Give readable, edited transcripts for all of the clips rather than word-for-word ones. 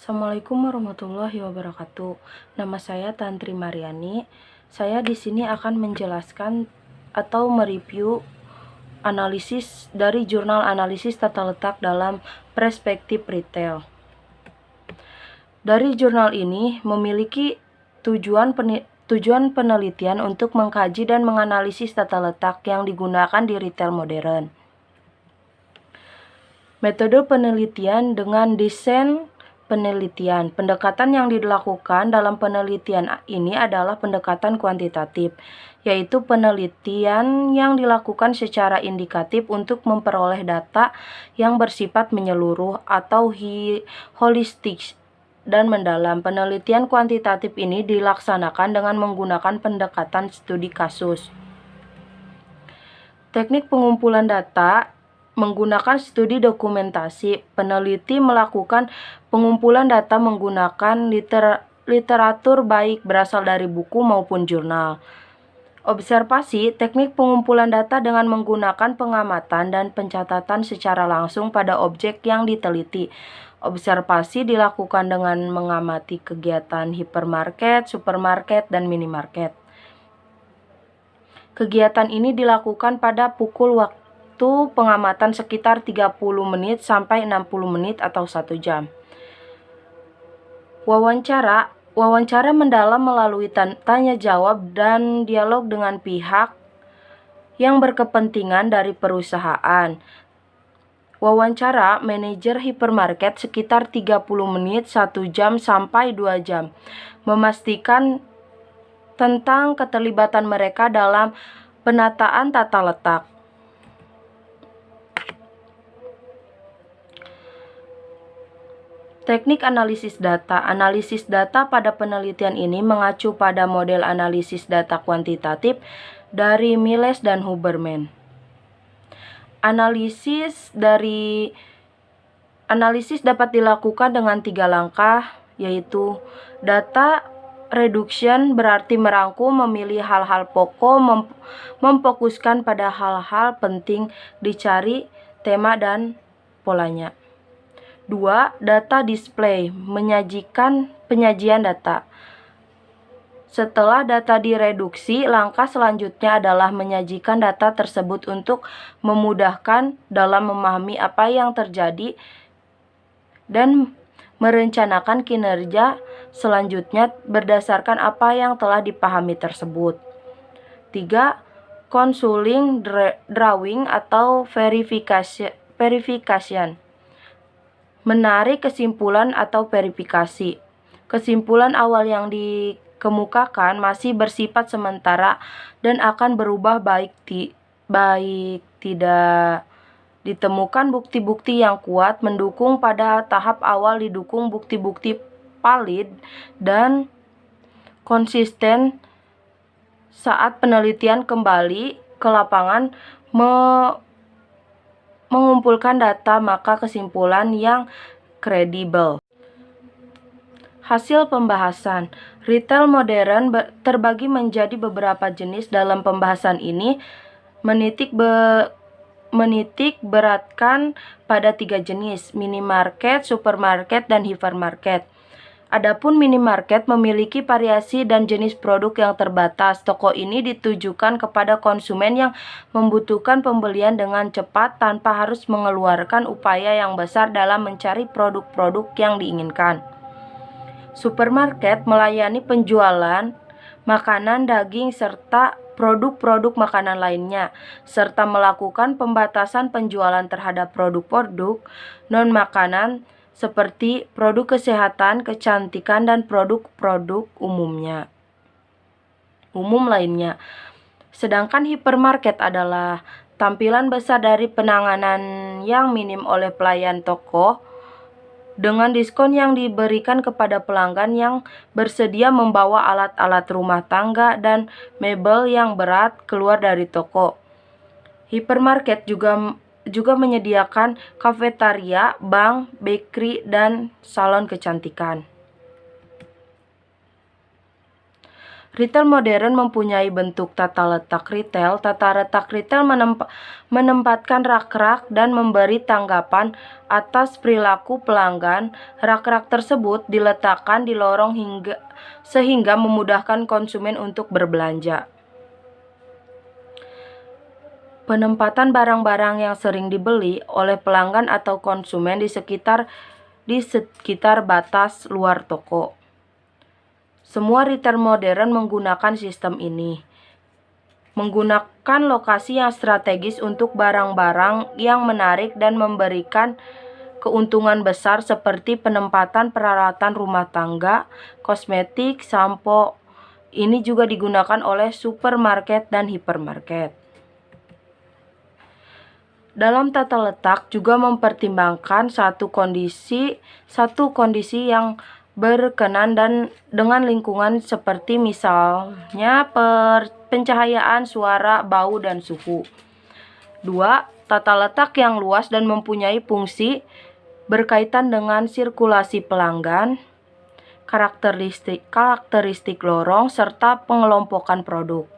Assalamualaikum warahmatullahi wabarakatuh. Nama saya Tantri Mariani. Saya di sini akan menjelaskan atau mereview analisis dari jurnal analisis tata letak dalam perspektif retail. Dari jurnal ini memiliki tujuan penelitian untuk mengkaji dan menganalisis tata letak yang digunakan di retail modern. Metode penelitian dengan desain penelitian. Pendekatan yang dilakukan dalam penelitian ini adalah pendekatan kuantitatif, yaitu penelitian yang dilakukan secara indikatif untuk memperoleh data yang bersifat menyeluruh atau holistik dan mendalam. Penelitian kuantitatif ini dilaksanakan dengan menggunakan pendekatan studi kasus. Teknik pengumpulan data menggunakan studi dokumentasi. Peneliti melakukan pengumpulan data menggunakan literatur baik berasal dari buku maupun jurnal. Observasi, teknik pengumpulan data dengan menggunakan pengamatan dan pencatatan secara langsung pada objek yang diteliti. Observasi dilakukan dengan mengamati kegiatan hipermarket, supermarket, dan minimarket. Kegiatan ini dilakukan pada pukul waktu pengamatan sekitar 30 menit sampai 60 menit atau 1 jam. Wawancara mendalam melalui tanya jawab dan dialog dengan pihak yang berkepentingan dari perusahaan. Wawancara manajer hipermarket sekitar 30 menit, 1 jam sampai 2 jam. Memastikan tentang keterlibatan mereka dalam penataan tata letak. Teknik analisis data. Analisis data pada penelitian ini mengacu pada model analisis data kuantitatif dari Miles dan Huberman. Analisis dapat dilakukan dengan 3 langkah, yaitu data reduction berarti merangkum, memilih hal-hal pokok, memfokuskan pada hal-hal penting, dicari tema dan polanya. 2. Data display, penyajian data. Setelah data direduksi, langkah selanjutnya adalah menyajikan data tersebut untuk memudahkan dalam memahami apa yang terjadi dan merencanakan kinerja selanjutnya berdasarkan apa yang telah dipahami tersebut. 3. Consulting drawing atau verification. Menarik kesimpulan atau verifikasi. Kesimpulan awal yang dikemukakan masih bersifat sementara dan akan berubah baik tidak ditemukan bukti-bukti yang kuat mendukung pada tahap awal didukung bukti-bukti valid dan konsisten saat penelitian kembali ke lapangan mengumpulkan data, maka kesimpulan yang kredibel. Hasil pembahasan. Retail modern terbagi menjadi beberapa jenis. Dalam pembahasan ini menitik beratkan pada 3 jenis: minimarket, supermarket, dan hypermarket. Adapun minimarket memiliki variasi dan jenis produk yang terbatas. Toko ini ditujukan kepada konsumen yang membutuhkan pembelian dengan cepat tanpa harus mengeluarkan upaya yang besar dalam mencari produk-produk yang diinginkan. Supermarket melayani penjualan makanan, daging, serta produk-produk makanan lainnya, serta melakukan pembatasan penjualan terhadap produk-produk non-makanan seperti produk kesehatan, kecantikan, dan produk-produk umum lainnya. Sedangkan hipermarket adalah tampilan besar dari penanganan yang minim oleh pelayan toko dengan diskon yang diberikan kepada pelanggan yang bersedia membawa alat-alat rumah tangga dan mebel yang berat keluar dari toko. Hipermarket juga menyediakan kafetaria, bank, bakery, dan salon kecantikan. Retail modern mempunyai bentuk tata letak retail. Tata letak retail menempatkan rak-rak dan memberi tanggapan atas perilaku pelanggan. Rak-rak tersebut diletakkan di lorong sehingga memudahkan konsumen untuk berbelanja. Penempatan barang-barang yang sering dibeli oleh pelanggan atau konsumen di sekitar batas luar toko. Semua retail modern menggunakan sistem ini. Menggunakan lokasi yang strategis untuk barang-barang yang menarik dan memberikan keuntungan besar seperti penempatan peralatan rumah tangga, kosmetik, sampo. Ini juga digunakan oleh supermarket dan hipermarket. Dalam tata letak juga mempertimbangkan satu kondisi yang berkenan dan dengan lingkungan seperti misalnya pencahayaan, suara, bau, dan suhu. 2. Tata letak yang luas dan mempunyai fungsi berkaitan dengan sirkulasi pelanggan, karakteristik lorong, serta pengelompokan produk.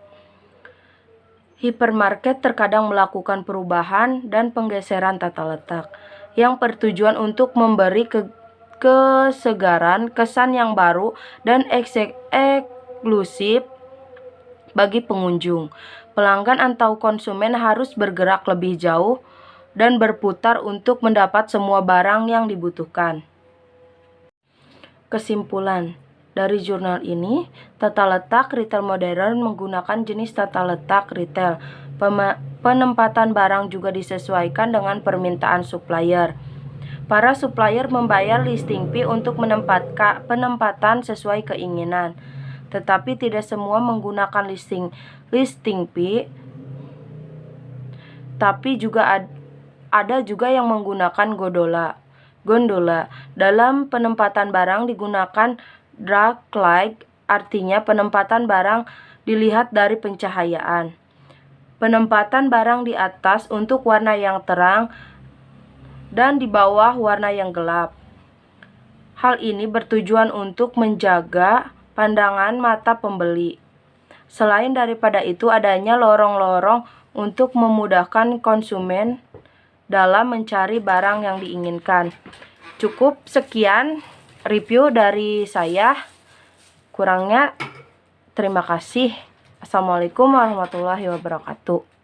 Hipermarket terkadang melakukan perubahan dan penggeseran tata letak yang bertujuan untuk memberi kesegaran, kesan yang baru, dan eksklusif bagi pengunjung. Pelanggan atau konsumen harus bergerak lebih jauh dan berputar untuk mendapat semua barang yang dibutuhkan. Kesimpulan dari jurnal ini, tata letak retail modern menggunakan jenis tata letak retail. Penempatan barang juga disesuaikan dengan permintaan supplier. Para supplier membayar listing fee untuk penempatan sesuai keinginan, tetapi tidak semua menggunakan listing fee, tapi juga ada juga yang menggunakan gondola. Dalam penempatan barang digunakan dark light, artinya penempatan barang dilihat dari pencahayaan. Penempatan barang di atas untuk warna yang terang dan di bawah warna yang gelap. Hal ini bertujuan untuk menjaga pandangan mata pembeli. Selain daripada itu, adanya lorong-lorong untuk memudahkan konsumen dalam mencari barang yang diinginkan. Cukup sekian review dari saya. Kurangnya terima kasih. Assalamualaikum warahmatullahi wabarakatuh.